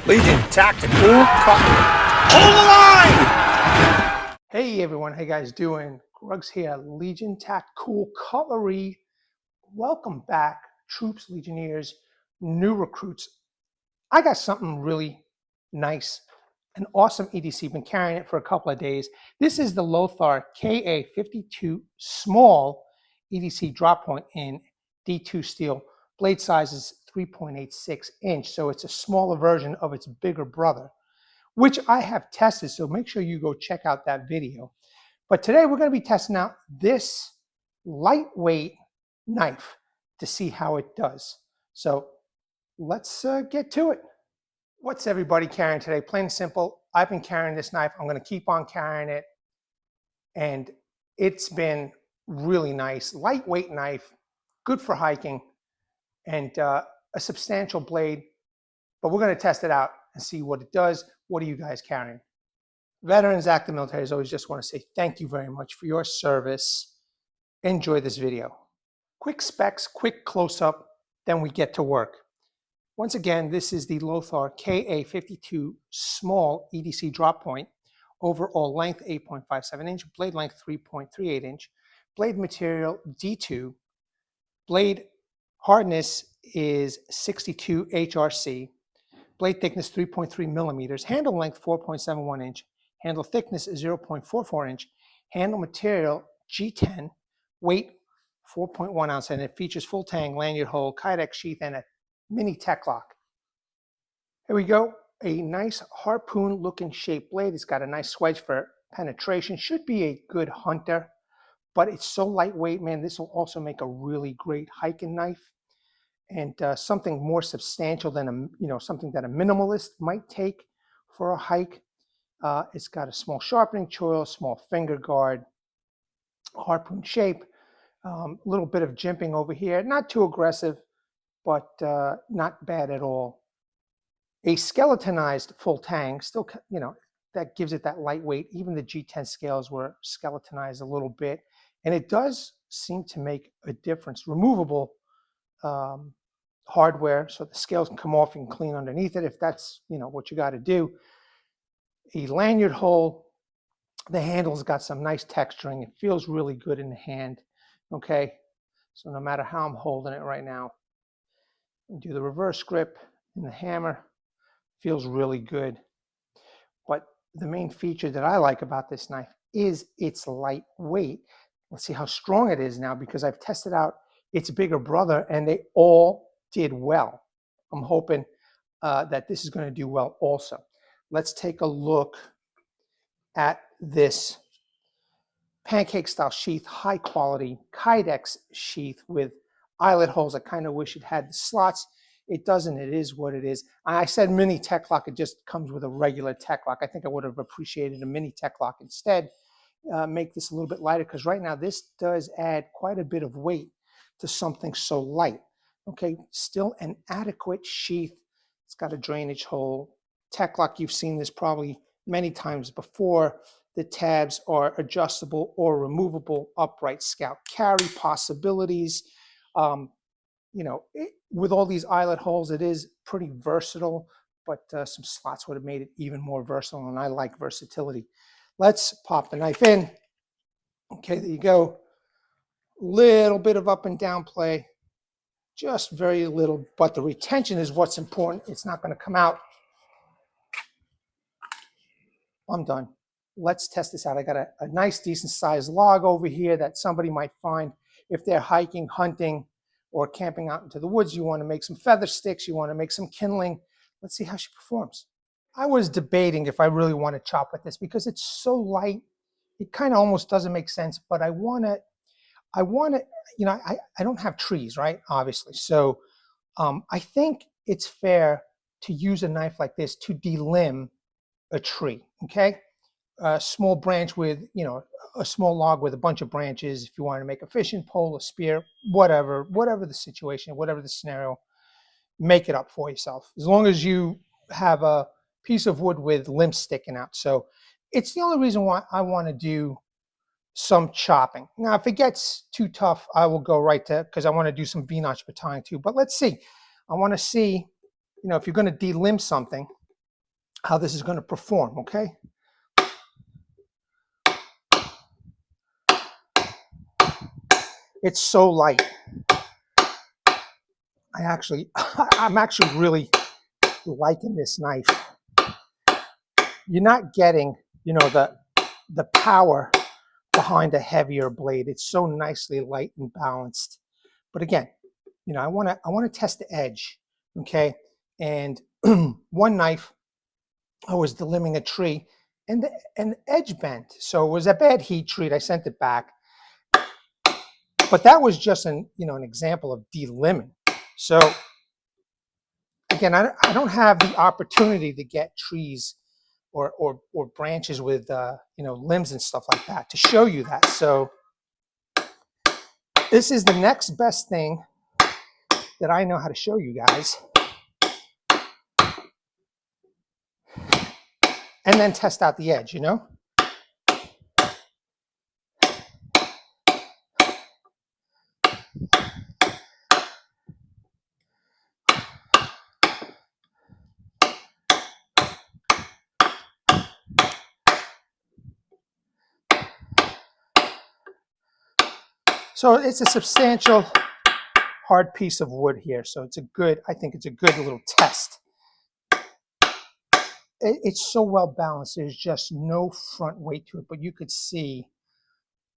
Legion Tactical Cut. Hold the line! Hey everyone, how you guys doing? Grugs here, Legion Tactical Cutlery. Welcome back, troops, legionnaires, new recruits. I got something really nice, an awesome EDC. Been carrying it for a couple of days. This is the Lothar KA52 small EDC drop point in D2 steel. Blade size is 3.86 inch, so it's a smaller version of its bigger brother, which I have tested, so make sure you go check out that video. But today we're going to be testing out this lightweight knife to see how it does. So let's get to it. What's everybody carrying today? Plain and simple, I've been carrying this knife. I'm going to keep on carrying it, and it's been really nice. Lightweight knife, good for hiking, and a substantial blade. But we're going to test it out and see what it does. What are you guys carrying? Veterans, active militaries, always just want to say thank you very much for your service. Enjoy this video. Quick specs, quick close-up, then we get to work. Once again, this is the Lothar KA52 small EDC drop point. Overall length 8.57 inch, blade length 3.38 inch, blade material D2, blade hardness is 62 HRC, blade thickness 3.3 millimeters, handle length 4.71 inch, handle thickness is 0.44 inch, handle material G10, weight 4.1 ounce, and it features full tang, lanyard hole, Kydex sheath, and a mini Teklok. Here we go, a nice harpoon looking shaped blade. It's got a nice swedge for penetration, should be a good hunter, but it's so lightweight, man. This will also make a really great hiking knife, and something more substantial than something that a minimalist might take for a hike. It's got a small sharpening choil, small finger guard, harpoon shape, little bit of jimping over here, not too aggressive, but not bad at all. A skeletonized full tang, still, that gives it that lightweight. Even the G10 scales were skeletonized a little bit, and it does seem to make a difference. Removable hardware, so the scales can come off and clean underneath it if that's what you got to do. A lanyard hole. The handle's got some nice texturing. It feels really good in the hand. Okay, so no matter how I'm holding it right now, do the reverse grip in the hammer. Feels really good. But the main feature that I like about this knife is its lightweight. Let's see how strong it is now, because I've tested out its bigger brother and they all did well. I'm hoping that this is going to do well also. Let's take a look at this pancake style sheath, high quality Kydex sheath with eyelet holes. I kind of wish it had the slots. It doesn't. It is what it is. I said mini Teklok. It just comes with a regular Teklok. I think I would have appreciated a mini Teklok instead. Make this a little bit lighter, because right now this does add quite a bit of weight to something so light. Okay, still an adequate sheath. It's got a drainage hole. Teklok, you've seen this probably many times before. The tabs are adjustable or removable, upright scout carry possibilities. With all these eyelet holes, it is pretty versatile, but some slots would have made it even more versatile, and I like versatility. Let's pop the knife in. Okay, there you go. Little bit of up and down play, just very little, but the retention is what's important. It's not going to come out. I'm done. Let's test this out. I got a nice decent sized log over here that somebody might find if they're hiking, hunting, or camping out into the woods. You want to make some feather sticks, you want to make some kindling. Let's see how she performs. I was debating if I really want to chop with this, because it's so light, it kind of almost doesn't make sense, but I don't have trees, right? Obviously. So I think it's fair to use a knife like this to delimb a tree, okay? A small branch with, a small log with a bunch of branches. If you want to make a fishing pole, a spear, whatever the situation, whatever the scenario, make it up for yourself. As long as you have a piece of wood with limbs sticking out. So it's the only reason why I want to do some chopping. Now, if it gets too tough, I will go right to, because I want to do some V-notch battalion too. But let's see. I want to see, if you're going to delimb something, how this is going to perform, okay? It's so light. I'm actually really liking this knife. You're not getting, you know, the power behind a heavier blade. It's so nicely light and balanced. But again, you know, I want to test the edge, okay? And one knife, I was delimbing a tree, and the edge bent. So it was a bad heat treat. I sent it back. But that was just an example of delimbing. So again, I don't have the opportunity to get trees or branches with limbs and stuff like that to show you that. So this is the next best thing that I know how to show you guys, and then test out the edge, you know. So it's a substantial hard piece of wood here. So I think it's a good little test. It's so well balanced. There's just no front weight to it, but you could see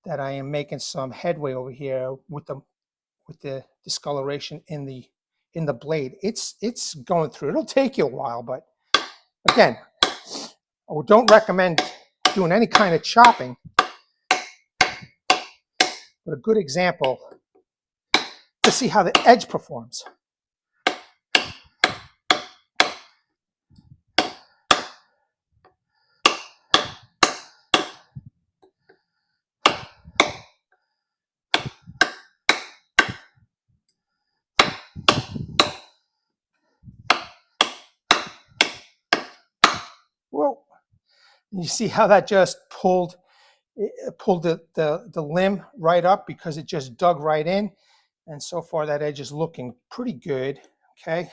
that I am making some headway over here with the discoloration in the blade. It's going through. It'll take you a while, but again, I don't recommend doing any kind of chopping. But a good example to see how the edge performs. Whoa! You see how that just pulled the limb right up because it just dug right in. And so far that edge is looking pretty good, okay?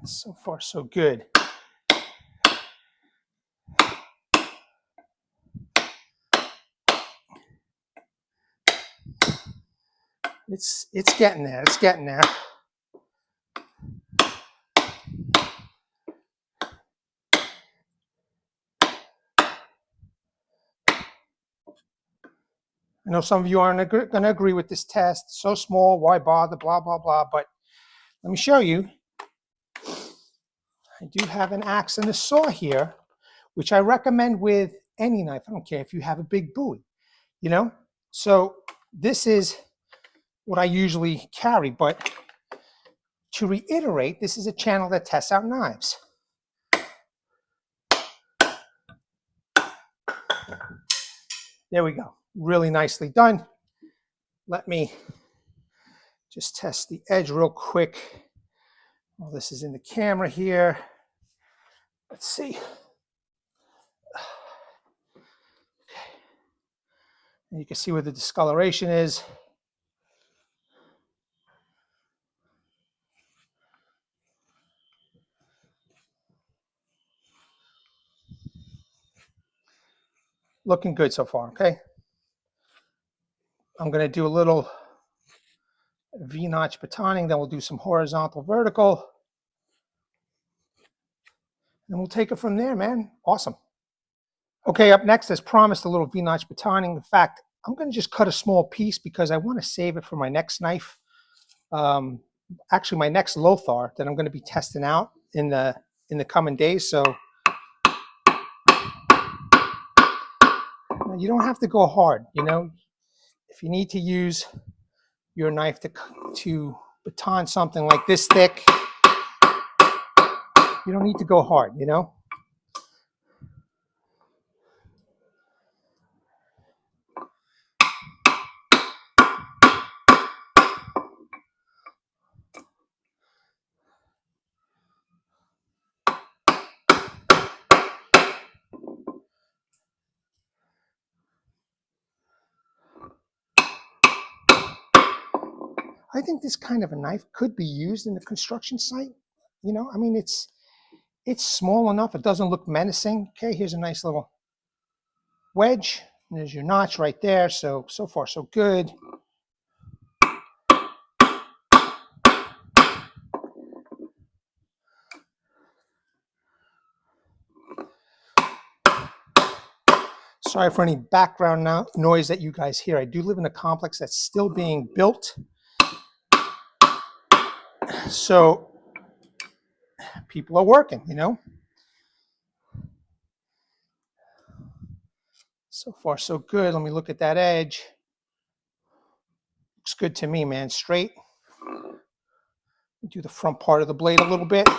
So far, so good. It's getting there. It's getting there. I know some of you aren't going to agree with this test. So small, why bother, blah, blah, blah. But let me show you. I do have an axe and a saw here, which I recommend with any knife. I don't care if you have a big bowie, you know? So this is what I usually carry. But to reiterate, this is a channel that tests out knives. There we go. Really nicely done. Let me just test the edge real quick. Well, this is in the camera here. Let's see. Okay. And you can see where the discoloration is. Looking good so far, okay? I'm going to do a little V-notch batoning, then we'll do some horizontal, vertical. And we'll take it from there, man. Awesome. Okay, up next, as promised, a little V-notch batoning. In fact, I'm going to just cut a small piece because I want to save it for my next knife. Actually, my next Lothar that I'm going to be testing out in the coming days. So you don't have to go hard, you know. If you need to use your knife to baton something like this thick, you don't need to go hard, you know. I think this kind of a knife could be used in a construction site. You know, I mean, it's small enough. It doesn't look menacing. Okay, here's a nice little wedge. And there's your notch right there. So far, so good. Sorry for any background noise that you guys hear. I do live in a complex that's still being built. So people are working, you know. So far, so good. Let me look at that edge. Looks good to me, man. Straight. Do the front part of the blade a little bit.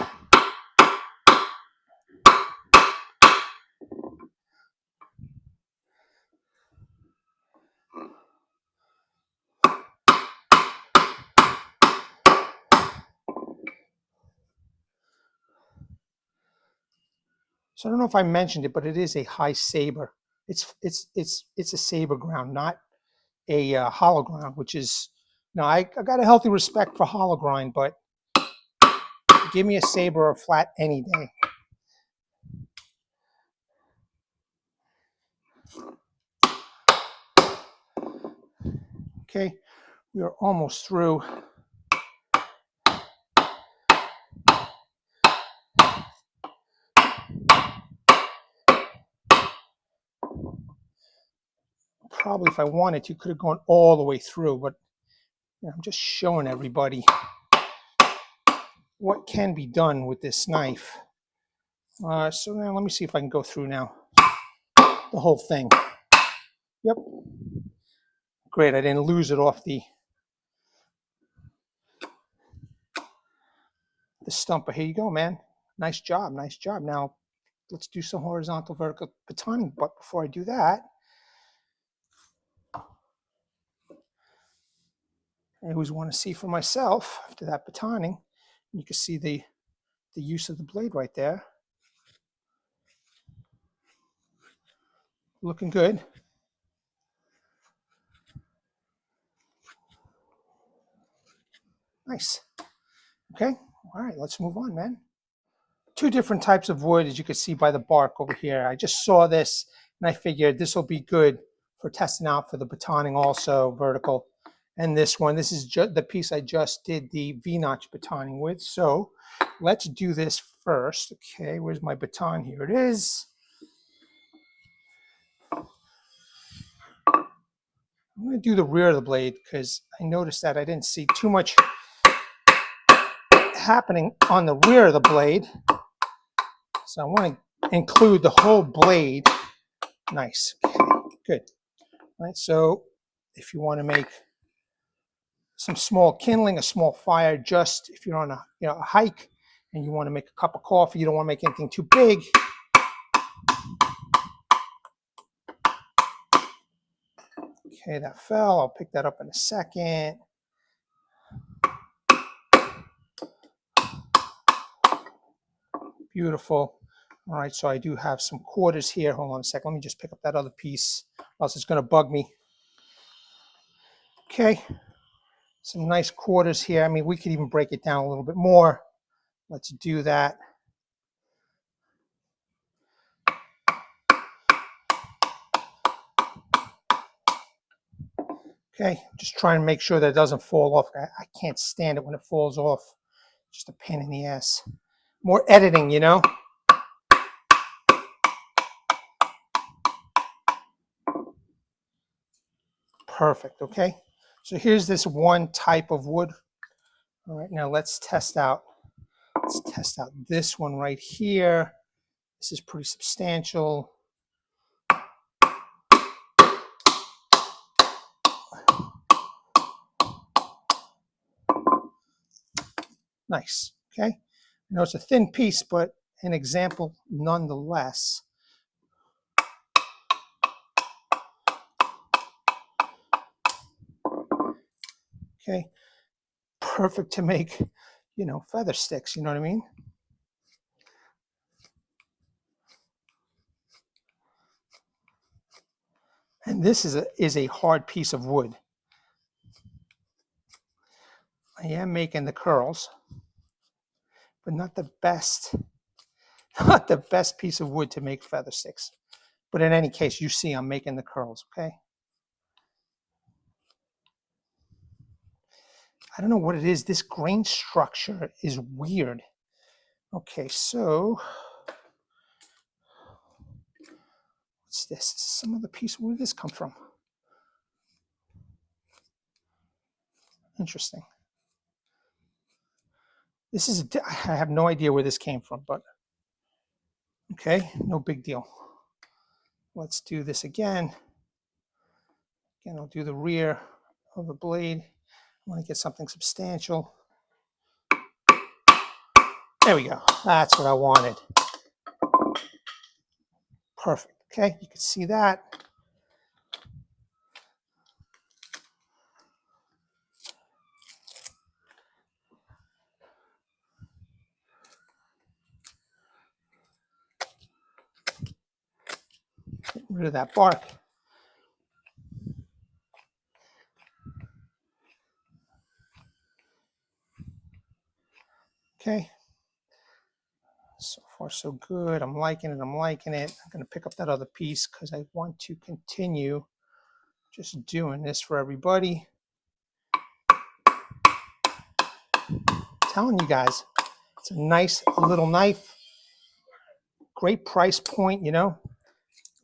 So I don't know if I mentioned it, but it is a high saber. It's a saber ground, not a hollow ground, which is, no, I got a healthy respect for hollow grind, but give me a saber or flat any day. Okay, we are almost through. Probably, if I wanted to, could have gone all the way through, but you know, I'm just showing everybody what can be done with this knife. So now let me see if I can go through now the whole thing. Yep. Great, I didn't lose it off the stump. But here you go, man. Nice job, nice job. Now let's do some horizontal vertical batoning. But before I do that, I always want to see for myself after that batoning. You can see the use of the blade right there. Looking good. Nice. Okay, all right, let's move on, man. Two different types of wood, as you can see by the bark over here. I just saw this and I figured this will be good for testing out for the batoning also, vertical. And this one, this is the piece I just did the V-notch batoning with. So let's do this first. Okay, where's my baton? Here it is. I'm going to do the rear of the blade because I noticed that I didn't see too much happening on the rear of the blade. So I want to include the whole blade. Nice. Okay, good. All right, so if you want to make some small kindling, a small fire, just if you're on a hike and you want to make a cup of coffee, you don't want to make anything too big. Okay, that fell. I'll pick that up in a second. Beautiful. All right, so I do have some quarters here. Hold on a second. Let me just pick up that other piece, else it's going to bug me. Okay, some nice quarters here. I mean, we could even break it down a little bit more. Let's do that. Okay, just trying to make sure that it doesn't fall off. I can't stand it when it falls off. Just a pain in the ass. More editing, you know? Perfect, okay? So here's this one type of wood. All right, now let's test out this one right here. This is pretty substantial. Nice, okay? I know it's a thin piece, but an example nonetheless. Okay, perfect to make, feather sticks, you know what I mean? And this is a hard piece of wood. I am making the curls, but not the best, not the best piece of wood to make feather sticks. But in any case, you see I'm making the curls, okay? I don't know what it is. This grain structure is weird. Okay, so what's this? This is some other piece. Where did this come from? Interesting. This is, I have no idea where this came from, but okay, no big deal. Let's do this again. Again, I'll do the rear of the blade. I want to get something substantial. There we go. That's what I wanted. Perfect. Okay, you can see that. Get rid of that bark. Okay. So far, so good. I'm liking it. I'm liking it. I'm going to pick up that other piece because I want to continue just doing this for everybody. I'm telling you guys, it's a nice little knife. Great price point, you know.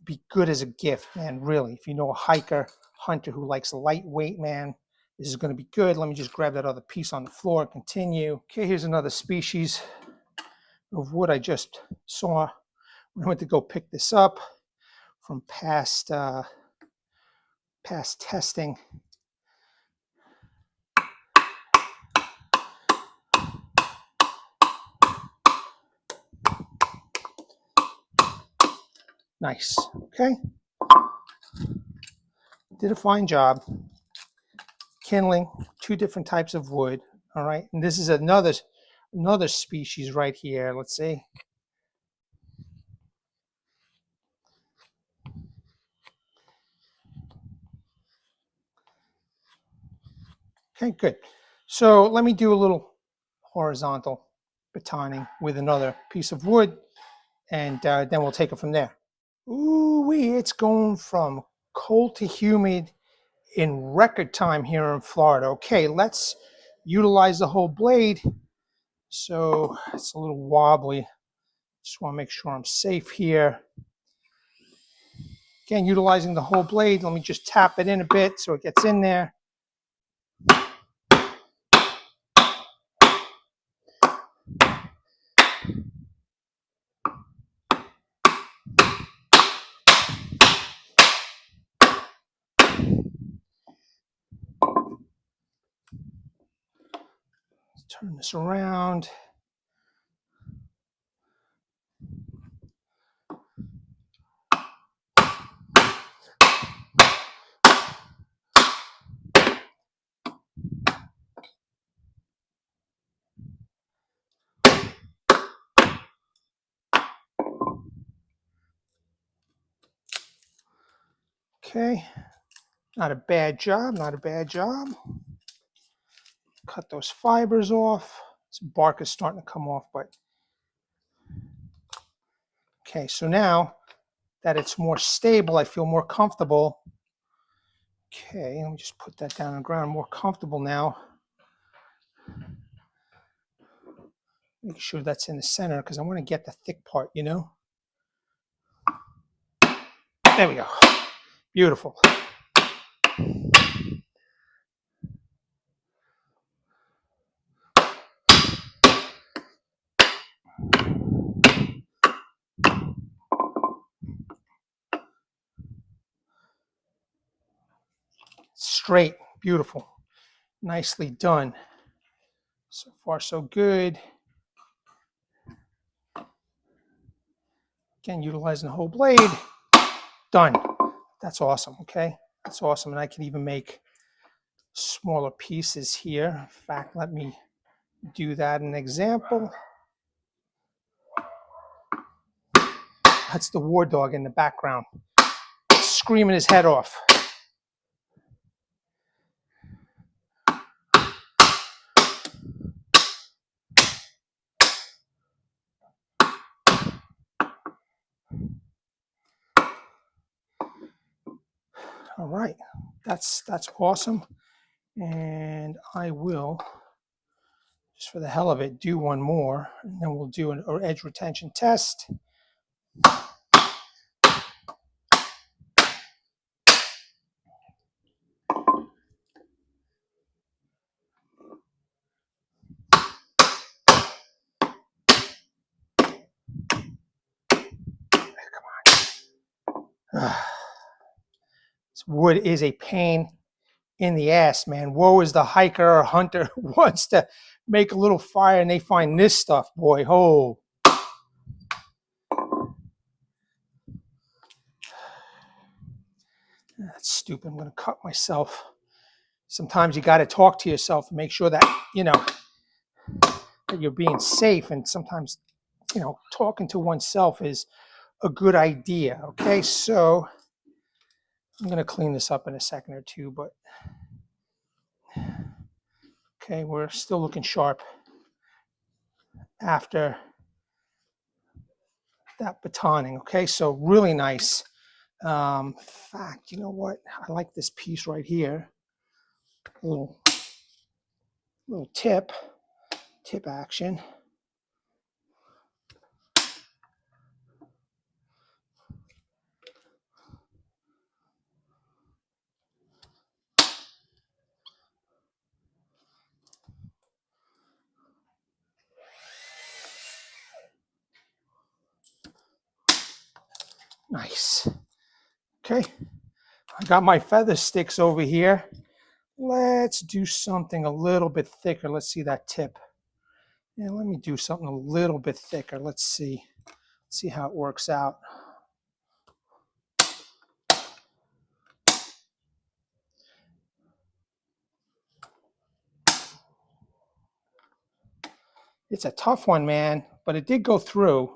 Be good as a gift, man, really. If you know a hiker, hunter who likes lightweight, man, this is going to be good. Let me just grab that other piece on the floor and continue. Okay, here's another species of wood I just saw when I went to go pick this up from past testing. Nice. Okay. Did a fine job. Kindling 2 different types of wood. All right. And this is another species right here. Let's see. Okay, good. So let me do a little horizontal batoning with another piece of wood, and then we'll take it from there. Ooh-wee, it's going from cold to humid in record time here in Florida. Okay, let's utilize the whole blade. So it's a little wobbly. Just want to make sure I'm safe here. Again, utilizing the whole blade. Let me just tap it in a bit so it gets in there. Turn this around. Okay, not a bad job, not a bad job. Cut those fibers off. Some bark is starting to come off, but okay, so now that it's more stable, I feel more comfortable. Okay, let me just put that down on the ground. More comfortable now. Make sure that's in the center because I want to get the thick part, you know? There we go. Beautiful. Straight. Beautiful. Nicely done. So far, so good. Again, utilizing the whole blade. Done. That's awesome, okay? That's awesome. And I can even make smaller pieces here. In fact, let me do that in an example. That's the war dog in the background, screaming his head off. All right, that's awesome. And I will, just for the hell of it, do one more, and then we'll do an edge retention test. This wood is a pain in the ass, man. Woe is the hiker or hunter who wants to make a little fire and they find this stuff, boy. Oh. That's stupid. I'm going to cut myself. Sometimes you got to talk to yourself and make sure that, that you're being safe. And sometimes, talking to oneself is a good idea. Okay, so I'm going to clean this up in a second or two, but okay, we're still looking sharp after that batoning. Okay, so really nice. In fact, you know what? I like this piece right here. Little tip action. Nice. Okay, I got my feather sticks over here. Let's do something a little bit thicker. Let's see that tip. Yeah, let me do something a little bit thicker. Let's see how it works out. It's a tough one, man, but it did go through.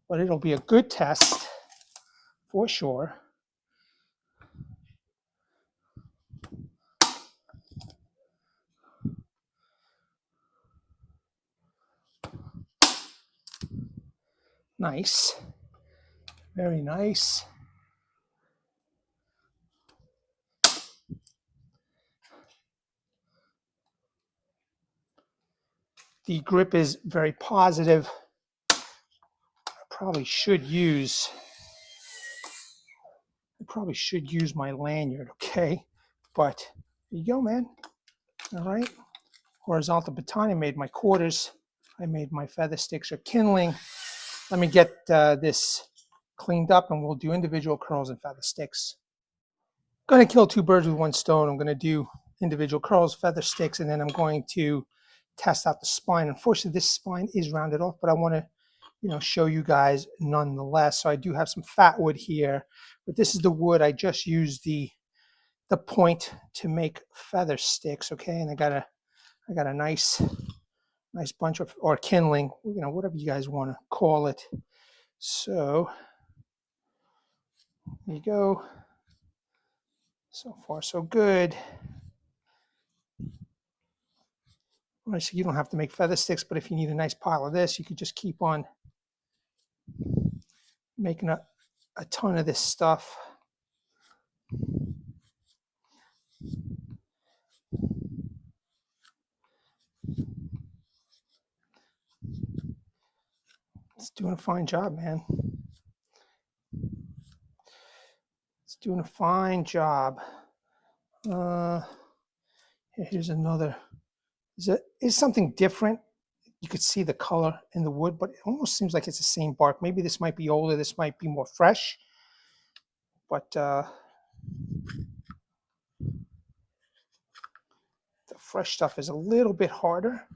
But it'll be a good test for sure. Nice. Very nice. The grip is very positive. I probably should use my lanyard, okay? But there you go, man. All right. Horizontal baton. I made my quarters. I made my feather sticks or kindling. Let me get this cleaned up and we'll do individual curls and feather sticks. I'm going to kill two birds with one stone. I'm going to do individual curls, feather sticks, and then I'm going to test out the spine. Unfortunately, this spine is rounded off, but I want to show you guys nonetheless. So I do have some fat wood here, but this is the wood. I just used the point to make feather sticks, okay? And I got a nice bunch of, or kindling, whatever you guys want to call it. So there you go. So far, so good. Well, so you don't have to make feather sticks, but if you need a nice pile of this, you could just keep on making a ton of this stuff. It's doing a fine job, man. It's doing a fine job. Here's another. Is something different. You could see the color in the wood, but it almost seems like it's the same bark. Maybe this might be older. This might be more fresh. But the fresh stuff is a little bit harder.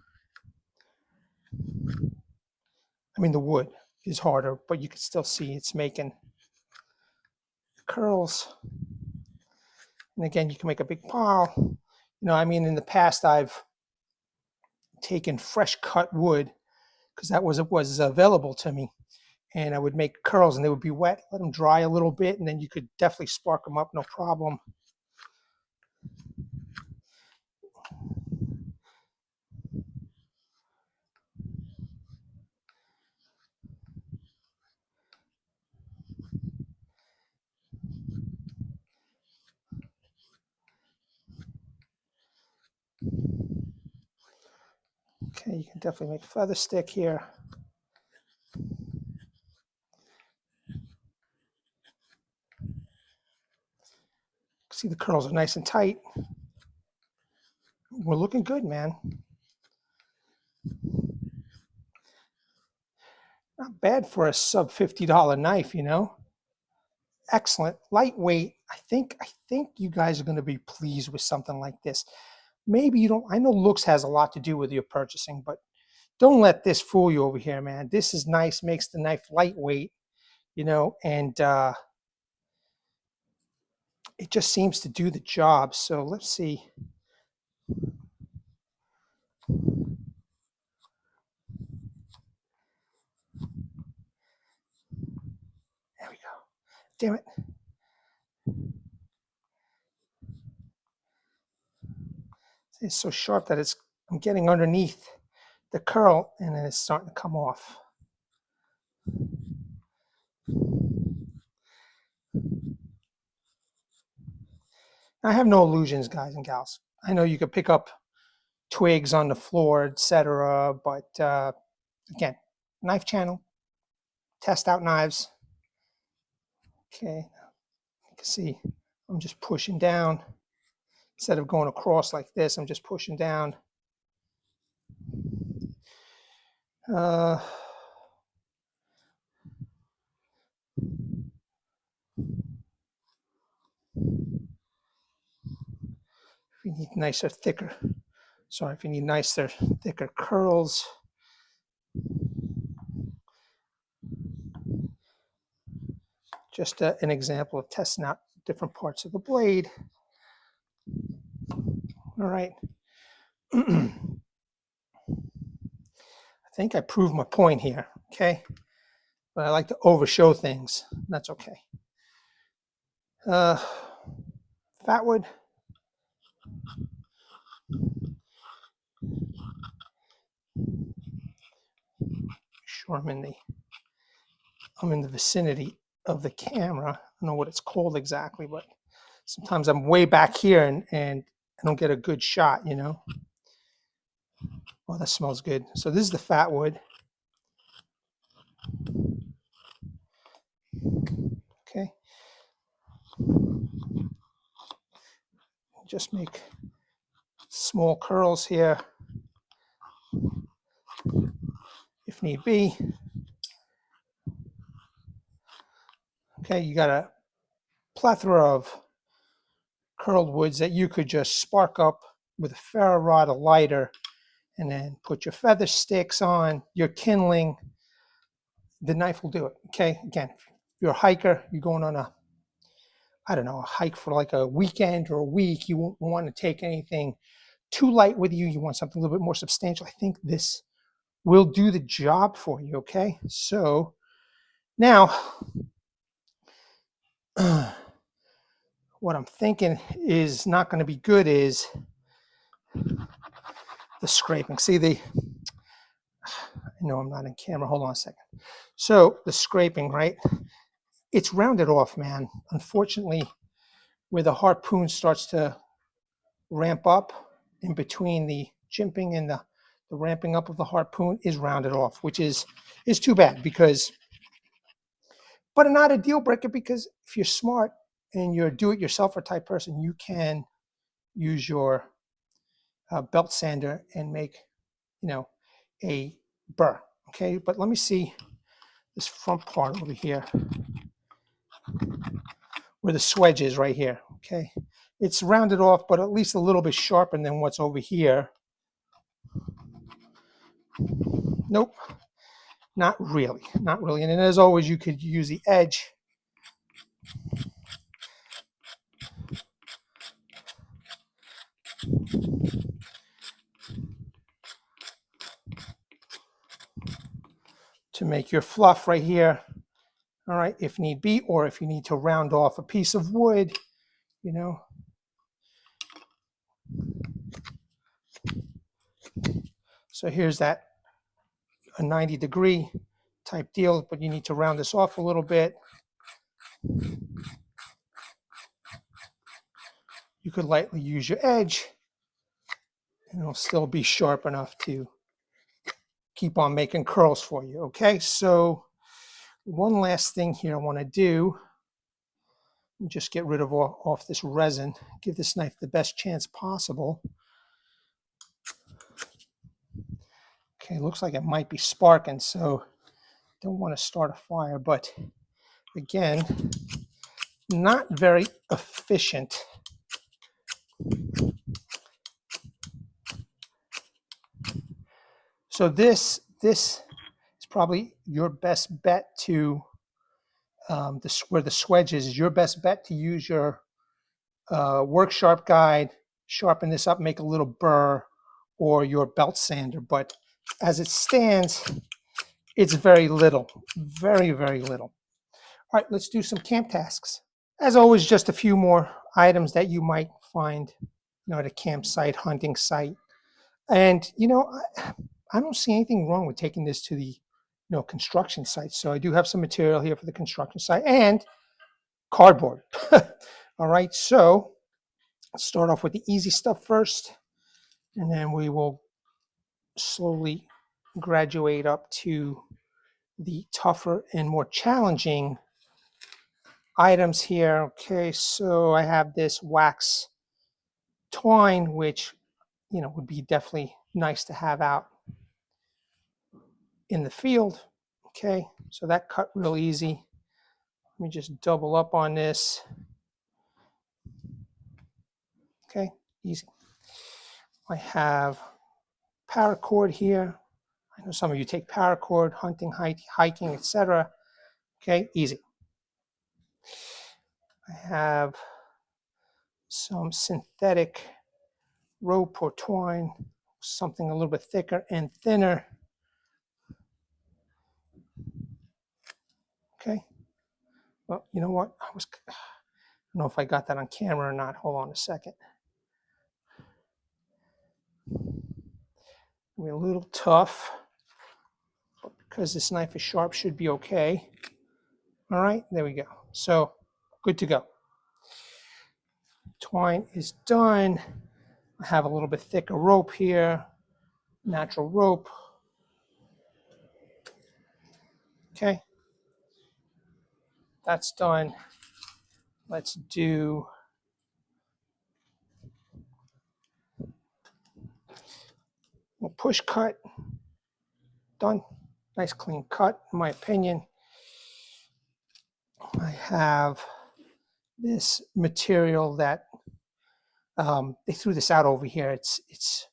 I mean, the wood is harder, but you can still see it's making curls. And again, you can make a big pile. I mean, in the past, I've taken fresh cut wood because that was available to me, and I would make curls, and they would be wet. Let them dry a little bit, and then you could definitely spark them up, no problem. Okay, you can definitely make feather stick here. See, the curls are nice and tight. We're looking good, man. Not bad for a sub $50 knife, you know. Excellent, lightweight. I think you guys are going to be pleased with something like this. Maybe you don't. I know looks has a lot to do with your purchasing, but don't let this fool you over here, man. This is nice, makes the knife lightweight, you know, and it just seems to do the job. So let's see. There we go. Damn it. It's so sharp that I'm getting underneath the curl and then it's starting to come off. I have no illusions, guys and gals. I know you could pick up twigs on the floor, etc., but again, knife channel, test out knives. Okay, you can see I'm just pushing down. Instead of going across like this, I'm just pushing down. If you need nicer, thicker curls. Just an example of testing out different parts of the blade. All right. I think I proved my point here, okay? But I like to overshow things. That's okay. Fatwood. Sure, I'm in the vicinity of the camera. I don't know what it's called exactly, but sometimes I'm way back here and I don't get a good shot, you know. Oh, that smells good. So this is the fatwood. Okay. Just make small curls here if need be. Okay, you got a plethora of curled woods that you could just spark up with a ferro rod, a lighter, and then put your feather sticks on, your kindling. The knife will do it. Okay, again, if you're a hiker, you're going on a hike for like a weekend or a week, you won't want to take anything too light with you. You want something a little bit more substantial. I think this will do the job for you, okay? So now, what I'm thinking is not going to be good is the scraping. See, I know I'm not in camera. Hold on a second. So the scraping, right? It's rounded off, man. Unfortunately, where the harpoon starts to ramp up in between the jimping and the ramping up of the harpoon is rounded off, which is too bad but not a deal breaker, because if you're smart and you're a do-it-yourselfer type person, you can use your belt sander and make, you know, a burr. Okay, but let me see this front part over here where the swedge is right here. Okay, it's rounded off, but at least a little bit sharper than what's over here. Nope, not really. And then, as always, you could use the edge to make your fluff right here. All right, if need be, or if you need to round off a piece of wood, you know. So here's a 90-degree type deal, but you need to round this off a little bit. You could lightly use your edge, and it'll still be sharp enough to keep on making curls for you. Okay, so one last thing here I want to do, just get rid of off this resin, give this knife the best chance possible. Okay, looks like it might be sparking, so don't want to start a fire, but again, not very efficient. So this is probably your best bet to, where the swedge is your best bet to use your work sharp guide, sharpen this up, make a little burr, or your belt sander. But as it stands, it's very little, very, very little. All right, let's do some camp tasks. As always, just a few more items that you might find, at a campsite, hunting site. And, I don't see anything wrong with taking this to the, construction site. So I do have some material here for the construction site and cardboard. All right, so let's start off with the easy stuff first, and then we will slowly graduate up to the tougher and more challenging items here. Okay, so I have this wax twine, which, would be definitely nice to have out in the field. Okay, so that cut real easy. Let me just double up on this. Okay, easy. I have paracord here. I know some of you take paracord, hunting, hiking, etc. Okay, easy. I have some synthetic rope or twine, something a little bit thicker and thinner. Okay. Well, you know what? I don't know if I got that on camera or not. Hold on a second. We're a little tough, but because this knife is sharp, should be okay. All right, there we go. So good to go. Twine is done. I have a little bit thicker rope here, natural rope. Okay, that's done. Let's do a push cut. Done. Nice clean cut, in my opinion. I have this material that they threw this out over here. It's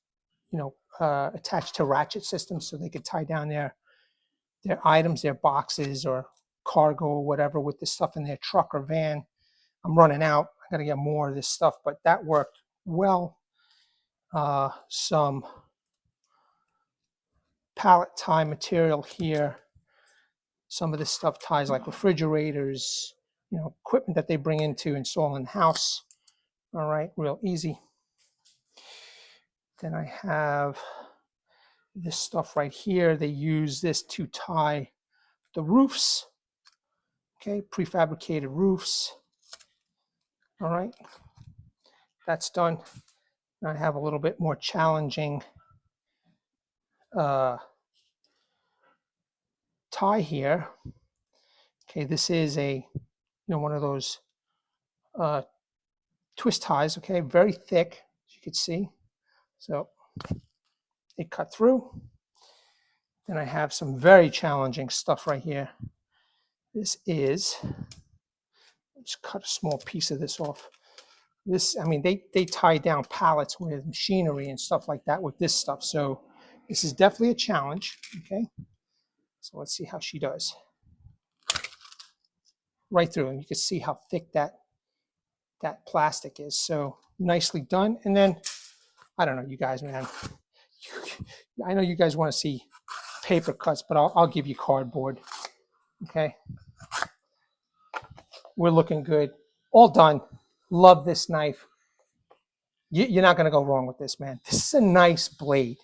attached to ratchet systems, so they could tie down their items, their boxes or cargo or whatever with this stuff in their truck or van. I'm running out. I got to get more of this stuff, but that worked well. Some pallet tie material here. Some of this stuff ties like refrigerators, equipment that they bring in to install in the house. All right, real easy. Then I have this stuff right here. They use this to tie the roofs. Okay, prefabricated roofs. All right, that's done. And I have a little bit more challenging tie here. Okay, this is a one of those twist ties. Okay, very thick, as you can see. So it cut through. Then I have some very challenging stuff right here. This is, just cut a small piece of this off. This, I mean, they tie down pallets with machinery and stuff like that with this stuff. So this is definitely a challenge. Okay, so let's see how she does. Right through, and you can see how thick that plastic is. So nicely done. And then, I don't know, you guys, man, I know you guys want to see paper cuts, but I'll give you cardboard. Okay, we're looking good. All done. Love this knife. You're not going to go wrong with this, man. This is a nice blade.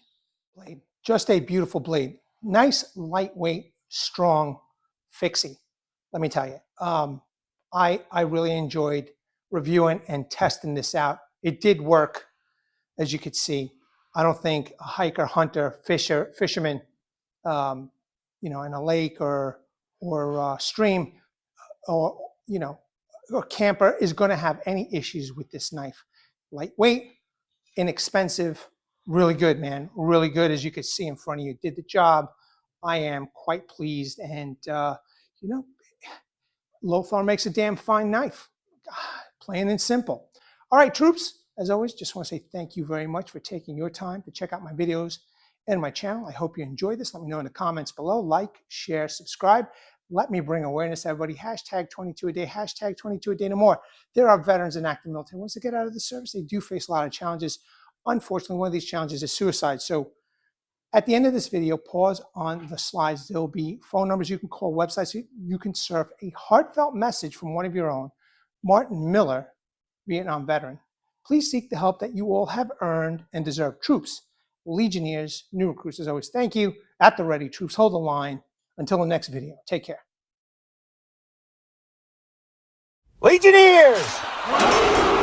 Just a beautiful blade. Nice, lightweight, strong, fixie. Let me tell you. I really enjoyed reviewing and testing this out. It did work, as you could see. I don't think a hiker, hunter, fisherman you know, in a lake or stream, or you know, a camper is going to have any issues with this knife. Lightweight, inexpensive, really good, man. Really good, as you can see in front of you. Did the job. I am quite pleased, and you know, Lothar makes a damn fine knife. Plain and simple. All right, troops, as always, just want to say thank you very much for taking your time to check out my videos and my channel. I hope you enjoyed this. Let me know in the comments below. Like, share, subscribe. Let me bring awareness to everybody. Hashtag 22 a day, hashtag 22 a day no more. There are veterans and active military. Once they get out of the service, they do face a lot of challenges. Unfortunately, one of these challenges is suicide. So at the end of this video, pause on the slides. There'll be phone numbers you can call, websites you can serve a heartfelt message from one of your own. Martin Miller, Vietnam veteran. Please seek the help that you all have earned and deserve. Troops, Legionnaires, new recruits, as always, thank you. At the ready, troops, hold the line. Until the next video, take care. Legionnaires!